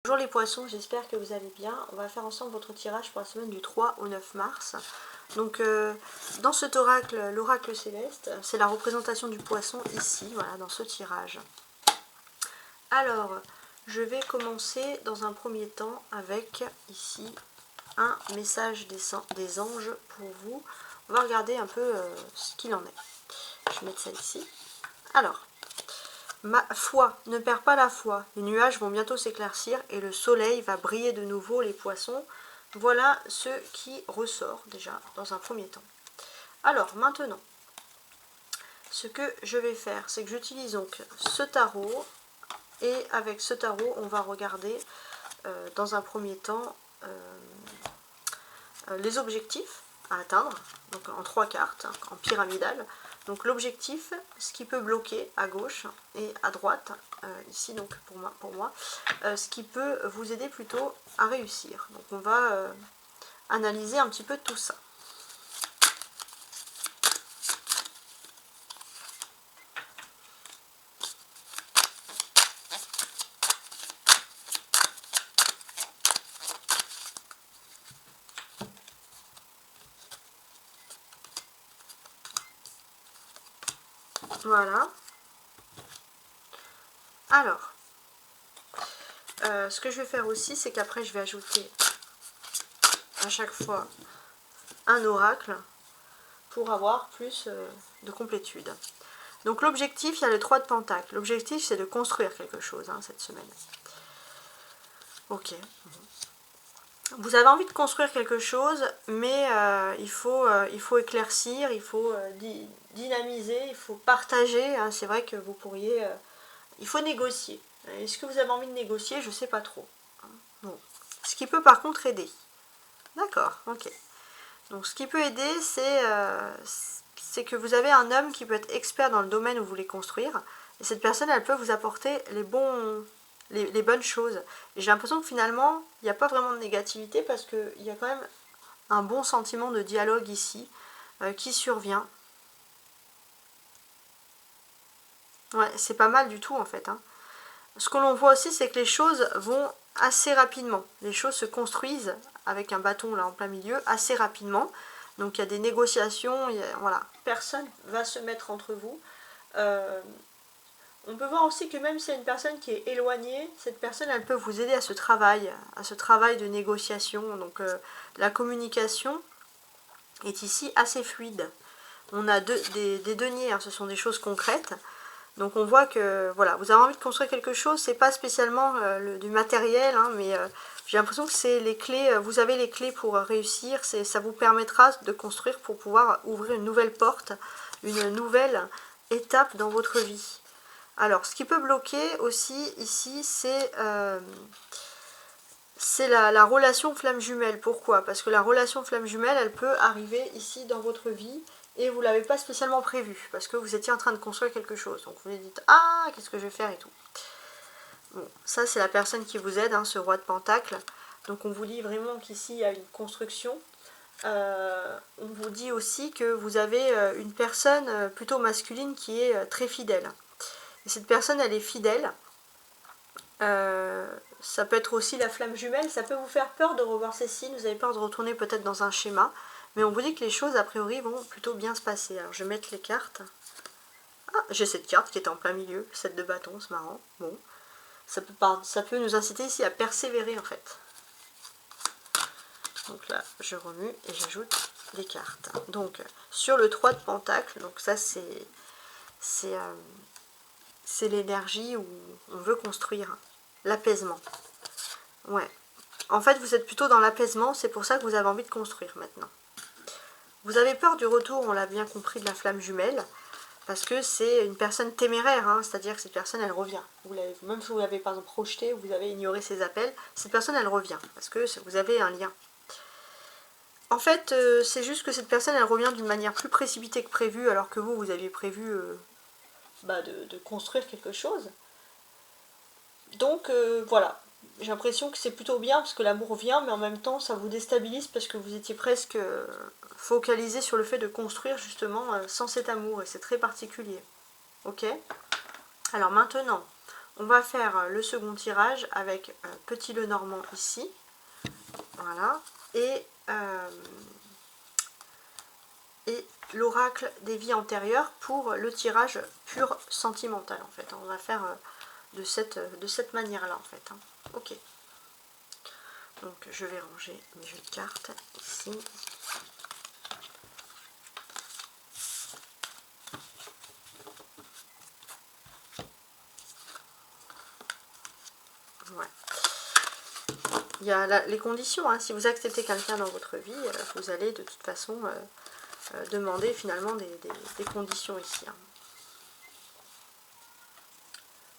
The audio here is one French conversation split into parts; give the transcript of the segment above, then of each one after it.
Bonjour les poissons, j'espère que vous allez bien. On va faire ensemble votre tirage pour la semaine du 3 au 9 mars. Donc dans cet oracle, l'oracle céleste, c'est la représentation du poisson ici, voilà, dans ce tirage. Alors, je vais commencer dans un premier temps avec ici un message des anges pour vous. On va regarder un peu ce qu'il en est. Je vais mettre ça ici. Alors, ma foi, ne perds pas la foi. Les nuages vont bientôt s'éclaircir et le soleil va briller de nouveau, les poissons. Voilà ce qui ressort déjà dans un premier temps. Alors maintenant, ce que je vais faire, c'est que j'utilise donc ce tarot. Et avec ce tarot, on va regarder dans un premier temps les objectifs à atteindre, donc en 3 cartes, en pyramidal. Donc l'objectif, ce qui peut bloquer à gauche et à droite, ici donc pour moi ce qui peut vous aider plutôt à réussir. Donc on va analyser un petit peu tout ça. Voilà. Alors, ce que je vais faire aussi, c'est qu'après je vais ajouter à chaque fois un oracle pour avoir plus de complétude. Donc l'objectif, il y a le 3 de pentacle. L'objectif, c'est de construire quelque chose cette semaine. Ok. Vous avez envie de construire quelque chose, mais il faut éclaircir, il faut dynamiser, il faut partager. C'est vrai que vous pourriez... il faut négocier. Est-ce que vous avez envie de négocier? Je ne sais pas trop. Bon. Ce qui peut par contre aider. D'accord, ok. Donc ce qui peut aider, c'est que vous avez un homme qui peut être expert dans le domaine où vous voulez construire. Et cette personne, elle peut vous apporter les bonnes choses. Et j'ai l'impression que finalement, il n'y a pas vraiment de négativité parce qu'il y a quand même un bon sentiment de dialogue ici qui survient. Ouais, c'est pas mal du tout en fait. Ce que l'on voit aussi, c'est que les choses vont assez rapidement. Les choses se construisent avec un bâton là en plein milieu assez rapidement. Donc il y a des négociations, voilà. Personne va se mettre entre vous. On peut voir aussi que même si c'est une personne qui est éloignée, cette personne elle peut vous aider à ce travail de négociation. Donc la communication est ici assez fluide. On a des deniers, ce sont des choses concrètes. Donc on voit que voilà, vous avez envie de construire quelque chose, c'est pas spécialement du matériel, mais j'ai l'impression que c'est les clés, vous avez les clés pour réussir, ça vous permettra de construire pour pouvoir ouvrir une nouvelle porte, une nouvelle étape dans votre vie. Alors ce qui peut bloquer aussi ici, c'est la relation flamme jumelle. Pourquoi? Parce que la relation flamme jumelle, elle peut arriver ici dans votre vie et vous ne l'avez pas spécialement prévu parce que vous étiez en train de construire quelque chose. Donc vous vous dites, ah, qu'est-ce que je vais faire et tout. Bon, ça c'est la personne qui vous aide, ce roi de pentacle. Donc on vous dit vraiment qu'ici il y a une construction. On vous dit aussi que vous avez une personne plutôt masculine qui est très fidèle. Et cette personne, elle est fidèle. Ça peut être aussi la flamme jumelle, ça peut vous faire peur de revoir ces signes, vous avez peur de retourner peut-être dans un schéma, mais on vous dit que les choses a priori vont plutôt bien se passer. Alors je vais mettre les cartes. Ah, j'ai cette carte qui est en plein milieu, 7 de bâton, c'est marrant. Bon, ça peut nous inciter ici à persévérer en fait. Donc là, je remue et j'ajoute les cartes. Donc sur le 3 de pentacle, donc ça c'est l'énergie où on veut construire l'apaisement. Ouais. En fait, vous êtes plutôt dans l'apaisement, c'est pour ça que vous avez envie de construire maintenant. Vous avez peur du retour, on l'a bien compris, de la flamme jumelle, parce que c'est une personne téméraire, c'est-à-dire que cette personne, elle revient. Même si vous l'avez par exemple projeté, ou vous avez ignoré ses appels, cette personne, elle revient, parce que vous avez un lien. En fait, c'est juste que cette personne, elle revient d'une manière plus précipitée que prévu, alors que vous aviez prévu de construire quelque chose. Donc, voilà. J'ai l'impression que c'est plutôt bien parce que l'amour vient, mais en même temps ça vous déstabilise parce que vous étiez presque focalisé sur le fait de construire justement sans cet amour et c'est très particulier. Ok? Alors maintenant, on va faire le second tirage avec petit le normand ici, voilà, et l'oracle des vies antérieures pour le tirage pur sentimental en fait. On va faire de cette manière là en fait, hein. Ok. Donc je vais ranger mes jeux de cartes ici. Ouais. Il y a les conditions, hein. Si vous acceptez quelqu'un dans votre vie, vous allez de toute façon demander finalement des conditions ici, hein.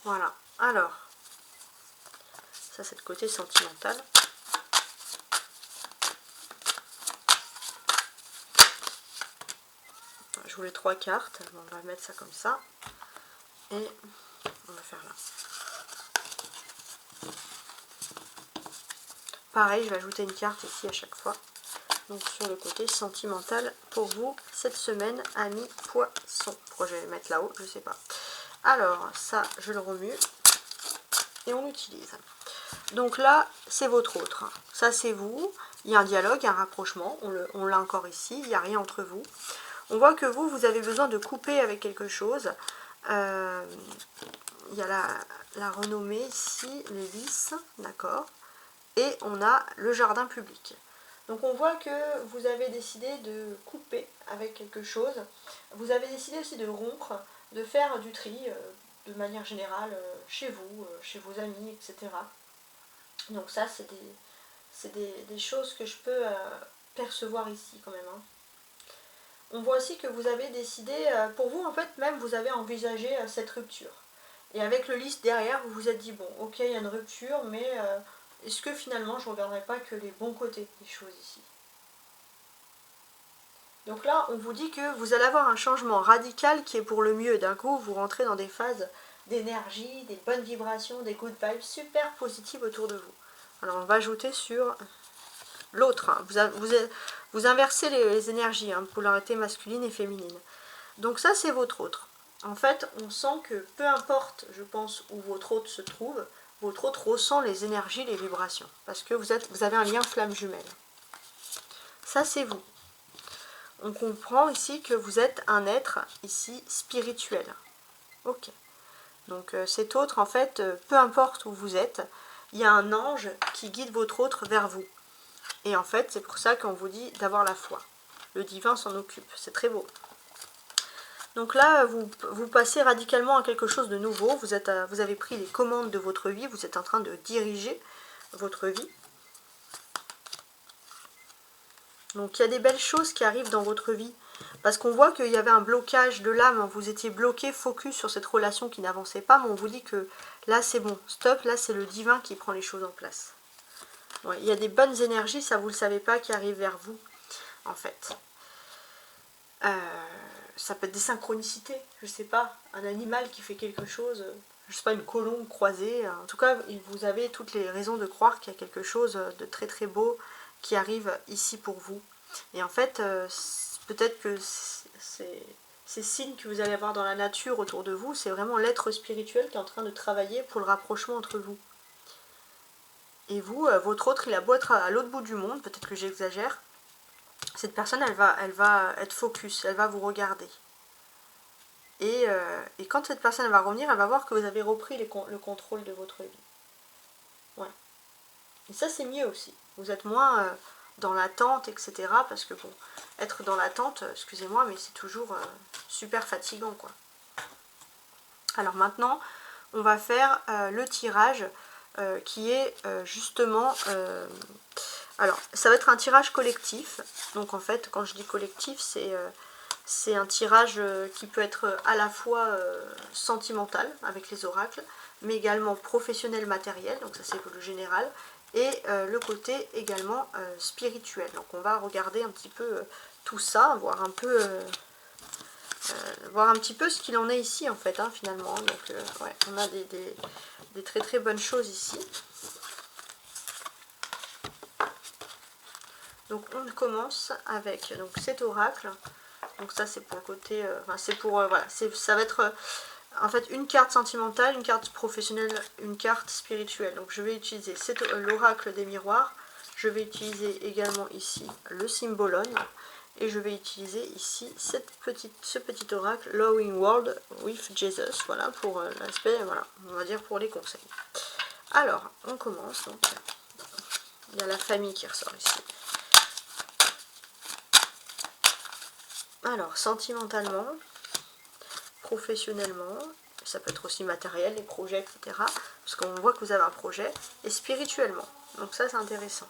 Voilà, alors, ça c'est le côté sentimental. Je voulais 3 cartes, bon, on va mettre ça comme ça, et on va faire là. Pareil, je vais ajouter une carte ici à chaque fois. Donc sur le côté sentimental pour vous cette semaine, amis poissons. Pourquoi je vais le mettre là-haut, je sais pas. Alors ça je le remue et on l'utilise. Donc là c'est votre autre, ça c'est vous, il y a un dialogue, un rapprochement, on l'a encore ici, il n'y a rien entre vous. On voit que vous avez besoin de couper avec quelque chose. Il y a la renommée ici, les lys, d'accord. Et on a le jardin public. Donc on voit que vous avez décidé de couper avec quelque chose. Vous avez décidé aussi de rompre, de faire du tri de manière générale chez vous, chez vos amis, etc. Donc ça c'est des choses que je peux percevoir ici quand même, hein. On voit aussi que vous avez décidé, pour vous en fait même vous avez envisagé cette rupture. Et avec le lys derrière vous vous êtes dit bon ok il y a une rupture mais est-ce que finalement je ne regarderai pas que les bons côtés des choses ici? Donc là, on vous dit que vous allez avoir un changement radical qui est pour le mieux. D'un coup, vous rentrez dans des phases d'énergie, des bonnes vibrations, des good vibes super positives autour de vous. Alors on va ajouter sur l'autre, hein. Vous inversez les énergies, hein, polarité masculine et féminine. Donc ça, c'est votre autre. En fait, on sent que peu importe, je pense, où votre autre se trouve, votre autre ressent les énergies, les vibrations. Parce que vous avez un lien flamme jumelle. Ça, c'est vous. On comprend ici que vous êtes un être, ici, spirituel. Ok. Donc cet autre, en fait, peu importe où vous êtes, il y a un ange qui guide votre autre vers vous. Et en fait, c'est pour ça qu'on vous dit d'avoir la foi. Le divin s'en occupe. C'est très beau. Donc là, vous passez radicalement à quelque chose de nouveau. Vous avez pris les commandes de votre vie. Vous êtes en train de diriger votre vie. Donc il y a des belles choses qui arrivent dans votre vie. Parce qu'on voit qu'il y avait un blocage de l'âme. Vous étiez bloqué, focus sur cette relation qui n'avançait pas. Mais on vous dit que là, c'est bon. Stop, là, c'est le divin qui prend les choses en place. Ouais, il y a des bonnes énergies, ça vous ne le savez pas, qui arrivent vers vous, en fait. Ça peut être des synchronicités, je sais pas, un animal qui fait quelque chose, je sais pas, une colombe croisée. En tout cas, vous avez toutes les raisons de croire qu'il y a quelque chose de très très beau qui arrive ici pour vous. Et en fait, peut-être que ces signes que vous allez avoir dans la nature autour de vous, c'est vraiment l'être spirituel qui est en train de travailler pour le rapprochement entre vous. Et vous, votre autre, il a beau être à l'autre bout du monde, peut-être que j'exagère, cette personne, elle va être focus, elle va vous regarder. Et quand cette personne va revenir, elle va voir que vous avez repris le contrôle de votre vie. Ouais. Et ça, c'est mieux aussi. Vous êtes moins dans l'attente, etc. Parce que bon, être dans l'attente, excusez-moi, mais c'est toujours super fatigant, quoi. Alors maintenant, on va faire le tirage qui est justement... alors, ça va être un tirage collectif. Donc en fait, quand je dis collectif, c'est un tirage qui peut être à la fois sentimental avec les oracles, mais également professionnel matériel, donc ça c'est le général, et le côté également spirituel. Donc on va regarder un petit peu tout ça, voir un petit peu ce qu'il en est ici en fait, hein, finalement. Donc ouais, on a des très très bonnes choses ici. Donc on commence avec donc, cet oracle. Donc ça c'est pour le côté, enfin c'est pour, voilà, ça va être en fait une carte sentimentale, une carte professionnelle, une carte spirituelle. Donc je vais utiliser l'oracle des miroirs, je vais utiliser également ici le symbolone, et je vais utiliser ici ce petit oracle, Loving World with Jesus, voilà, pour l'aspect, voilà, on va dire pour les conseils. Alors, on commence, donc il y a la famille qui ressort ici. Alors, sentimentalement, professionnellement, ça peut être aussi matériel, les projets, etc. Parce qu'on voit que vous avez un projet, et spirituellement. Donc ça, c'est intéressant.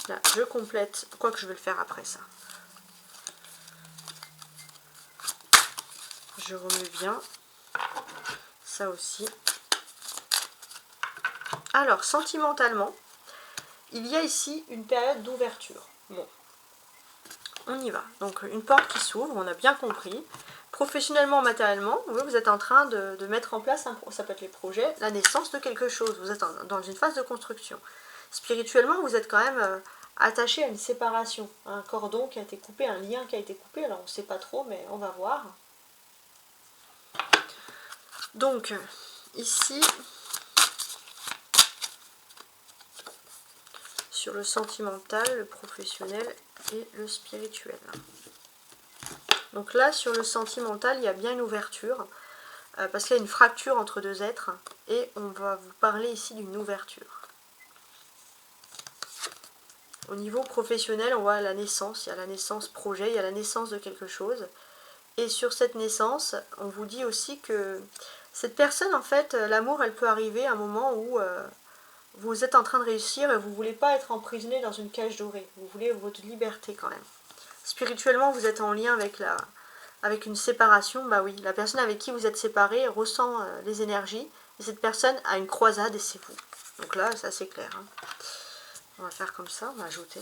Là, je complète, quoi que je vais le faire après ça. Je remue bien. Ça aussi. Alors, sentimentalement, il y a ici une période d'ouverture. Bon, on y va. Donc, une porte qui s'ouvre, on a bien compris. Professionnellement, matériellement, vous êtes en train de mettre en place, ça peut être les projets, la naissance de quelque chose. Vous êtes dans une phase de construction. Spirituellement, vous êtes quand même attaché à une séparation, à un cordon qui a été coupé, un lien qui a été coupé. Alors, on ne sait pas trop, mais on va voir. Donc, ici, sur le sentimental, le professionnel et le spirituel. Donc là, sur le sentimental, il y a bien une ouverture, parce qu'il y a une fracture entre deux êtres, et on va vous parler ici d'une ouverture. Au niveau professionnel, on voit la naissance, il y a la naissance projet, il y a la naissance de quelque chose, et sur cette naissance, on vous dit aussi que cette personne, en fait, l'amour, elle peut arriver à un moment où vous êtes en train de réussir et vous ne voulez pas être emprisonné dans une cage dorée, vous voulez votre liberté quand même. Spirituellement, vous êtes en lien avec une séparation, bah oui, la personne avec qui vous êtes séparé ressent les énergies, et cette personne a une croisade et c'est vous. Donc là, c'est assez clair. Hein. On va faire comme ça, on va ajouter.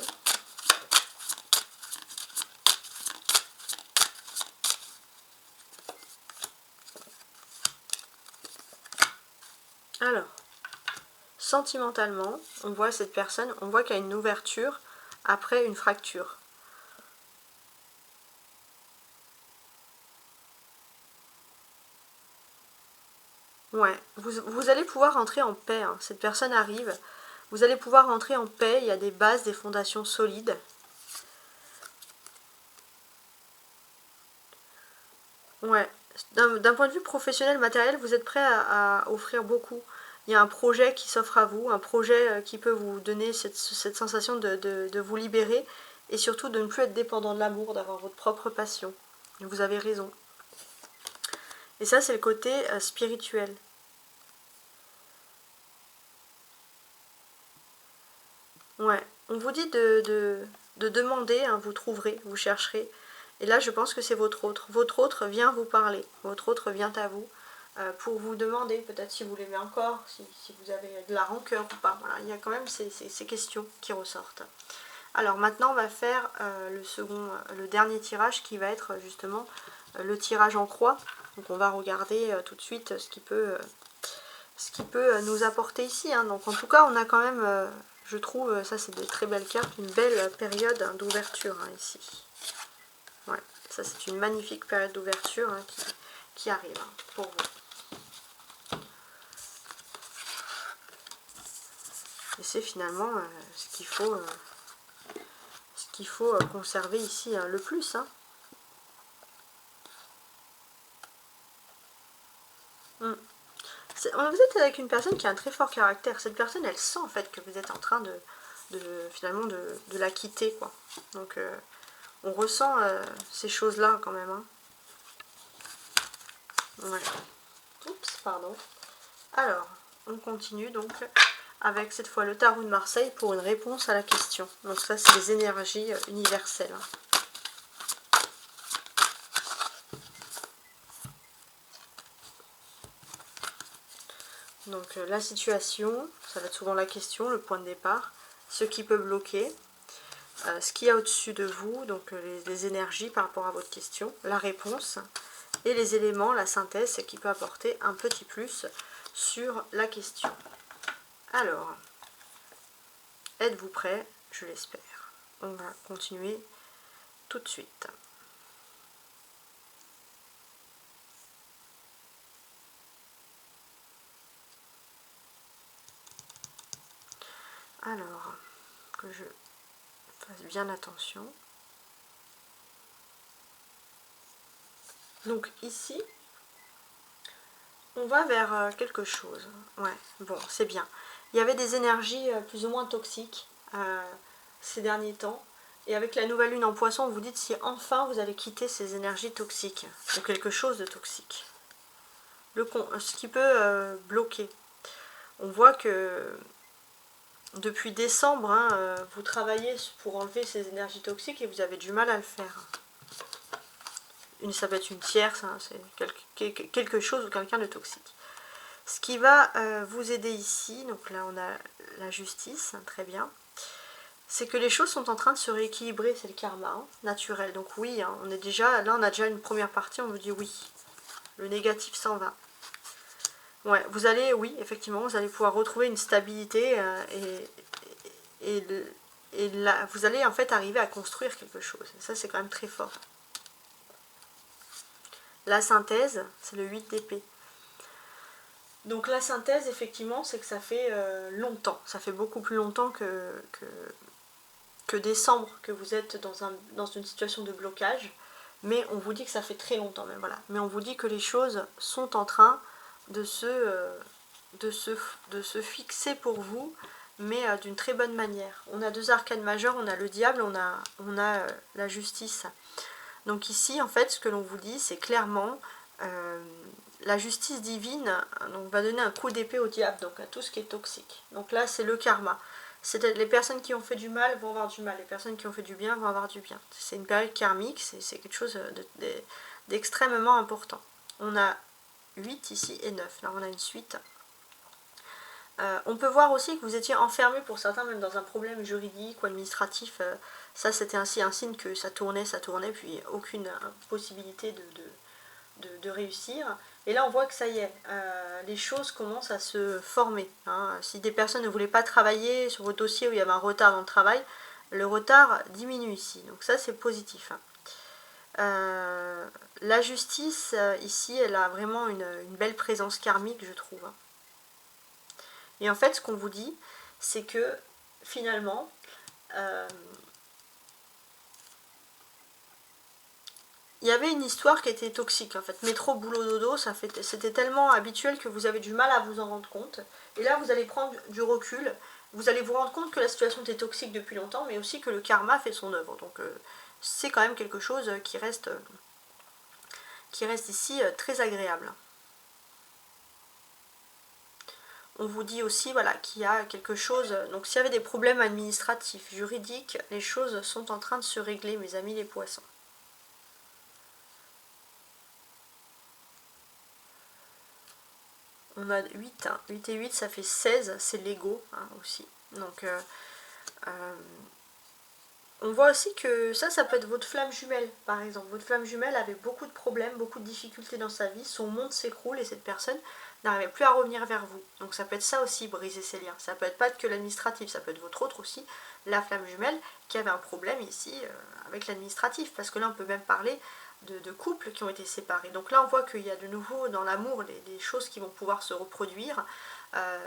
Alors, sentimentalement, on voit cette personne, on voit qu'il y a une ouverture après une fracture. Ouais, vous allez pouvoir rentrer en paix, hein. Cette personne arrive, vous allez pouvoir rentrer en paix, il y a des bases, des fondations solides. Ouais, d'un point de vue professionnel, matériel, vous êtes prêt à offrir beaucoup. Il y a un projet qui s'offre à vous, un projet qui peut vous donner cette sensation de vous libérer et surtout de ne plus être dépendant de l'amour, d'avoir votre propre passion. Vous avez raison. Et ça, c'est le côté spirituel. Ouais, on vous dit de demander, hein, vous trouverez, vous chercherez. Et là, je pense que c'est votre autre. Votre autre vient vous parler, votre autre vient à vous pour vous demander, peut-être si vous l'aimez encore, si vous avez de la rancœur ou pas. Voilà, il y a quand même ces questions qui ressortent. Alors maintenant, on va faire le dernier tirage qui va être justement le tirage en croix. Donc on va regarder tout de suite ce qui peut nous apporter ici. Hein. Donc en tout cas, on a quand même, je trouve, ça c'est des très belles cartes, une belle période hein, d'ouverture hein, ici. Ouais, ça c'est une magnifique période d'ouverture hein, qui arrive hein, pour vous. Et c'est finalement ce qu'il faut conserver ici hein, le plus. Hein. Vous êtes avec une personne qui a un très fort caractère. Cette personne, elle sent en fait que vous êtes en train finalement de la quitter, quoi. Donc, on ressent ces choses-là quand même. Hein. Ouais. Oups, pardon. Alors, on continue donc avec cette fois le tarot de Marseille pour une réponse à la question. Donc ça, c'est les énergies universelles. Hein. Donc la situation, ça va être souvent la question, le point de départ, ce qui peut bloquer, ce qu'il y a au-dessus de vous, donc les énergies par rapport à votre question, la réponse, et les éléments, la synthèse qui peut apporter un petit plus sur la question. Alors, êtes-vous prêts? Je l'espère. On va continuer tout de suite. Alors, que je fasse bien attention. Donc ici, on va vers quelque chose. Ouais, bon, c'est bien. Il y avait des énergies plus ou moins toxiques ces derniers temps. Et avec la nouvelle lune en poisson, vous dites si enfin vous allez quitter ces énergies toxiques. Ou quelque chose de toxique. Ce qui peut bloquer. On voit que depuis décembre, hein, vous travaillez pour enlever ces énergies toxiques et vous avez du mal à le faire. Ça peut être une tierce, hein, c'est quelque chose ou quelqu'un de toxique. Ce qui va vous aider ici, donc là on a la justice, très bien, c'est que les choses sont en train de se rééquilibrer, c'est le karma hein, naturel. Donc oui, hein, on a déjà une première partie, on vous dit oui, le négatif s'en va. Ouais, vous allez, oui, effectivement, vous allez pouvoir retrouver une stabilité et là, vous allez en fait arriver à construire quelque chose. Et ça, c'est quand même très fort. La synthèse, c'est le 8 d'épée. Donc la synthèse, effectivement, c'est que ça fait longtemps. Ça fait beaucoup plus longtemps que décembre que vous êtes dans une situation de blocage. Mais on vous dit que ça fait très longtemps même, voilà. Mais on vous dit que les choses sont en train de se fixer pour vous, mais d'une très bonne manière. On a deux arcanes majeures, on a le diable, on a la justice. Donc ici, en fait, ce que l'on vous dit, c'est clairement la justice divine donc, va donner un coup d'épée au diable, donc à tout ce qui est toxique. Donc là, c'est le karma. Les personnes qui ont fait du mal vont avoir du mal, les personnes qui ont fait du bien vont avoir du bien. C'est une période karmique, c'est quelque chose d'extrêmement important. On a 8 ici et 9, là on a une suite. On peut voir aussi que vous étiez enfermé pour certains, même dans un problème juridique ou administratif. Ça, c'était ainsi un signe que ça tournait, puis aucune possibilité de réussir. Et là, on voit que ça y est, les choses commencent à se former. Hein. Si des personnes ne voulaient pas travailler sur votre dossier où il y avait un retard dans le travail, le retard diminue ici. Donc ça, c'est positif. La justice, ici, elle a vraiment une belle présence karmique, je trouve. Et en fait, ce qu'on vous dit, c'est que finalement, il y avait une histoire qui était toxique en fait. Métro, boulot, dodo, c'était tellement habituel que vous avez du mal à vous en rendre compte. Et là, vous allez prendre du recul. Vous allez vous rendre compte que la situation était toxique depuis longtemps, mais aussi que le karma fait son œuvre. Donc, c'est quand même quelque chose qui reste ici très agréable. On vous dit aussi voilà, qu'il y a quelque chose, donc s'il y avait des problèmes administratifs, juridiques, les choses sont en train de se régler, mes amis les poissons. On a 8, hein. 8 et 8 ça fait 16, c'est l'ego hein, aussi. Donc on voit aussi que ça peut être votre flamme jumelle par exemple. Votre flamme jumelle avait beaucoup de problèmes, beaucoup de difficultés dans sa vie, son monde s'écroule et cette personne n'arrivait plus à revenir vers vous. Donc ça peut être ça aussi, briser ses liens. Ça peut être pas que l'administratif, ça peut être votre autre aussi, la flamme jumelle, qui avait un problème ici avec l'administratif. Parce que là on peut même parler de couples qui ont été séparés. Donc là on voit qu'il y a de nouveau dans l'amour des choses qui vont pouvoir se reproduire.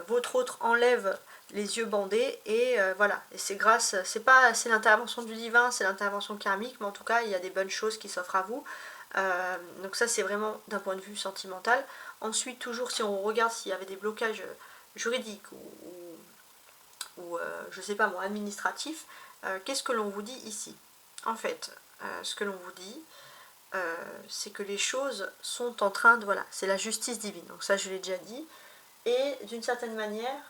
Votre autre enlève les yeux bandés et voilà, et c'est c'est l'intervention du divin, c'est l'intervention karmique, mais en tout cas il y a des bonnes choses qui s'offrent à vous. Donc ça c'est vraiment d'un point de vue sentimental. Ensuite toujours si on regarde s'il y avait des blocages juridiques ou je sais pas moi administratifs, qu'est-ce que l'on vous dit ici? En fait ce que l'on vous dit c'est que les choses sont en train de, voilà, c'est la justice divine, donc ça je l'ai déjà dit, et d'une certaine manière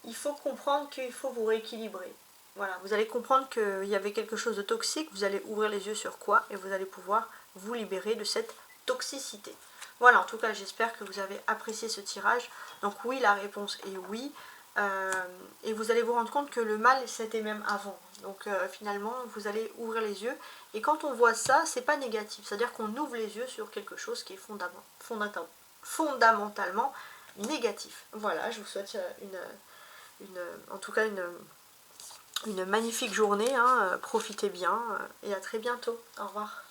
il faut comprendre qu'il faut vous rééquilibrer. Voilà, vous allez comprendre qu'il y avait quelque chose de toxique, vous allez ouvrir les yeux sur quoi et vous allez pouvoir vous libérer de cette toxicité. Voilà, en tout cas, j'espère que vous avez apprécié ce tirage. Donc oui, la réponse est oui. Et vous allez vous rendre compte que le mal, c'était même avant. Donc finalement, vous allez ouvrir les yeux. Et quand on voit ça, c'est pas négatif. C'est-à-dire qu'on ouvre les yeux sur quelque chose qui est fondamentalement négatif. Voilà, je vous souhaite en tout cas une magnifique journée, hein. Profitez bien et à très bientôt. Au revoir.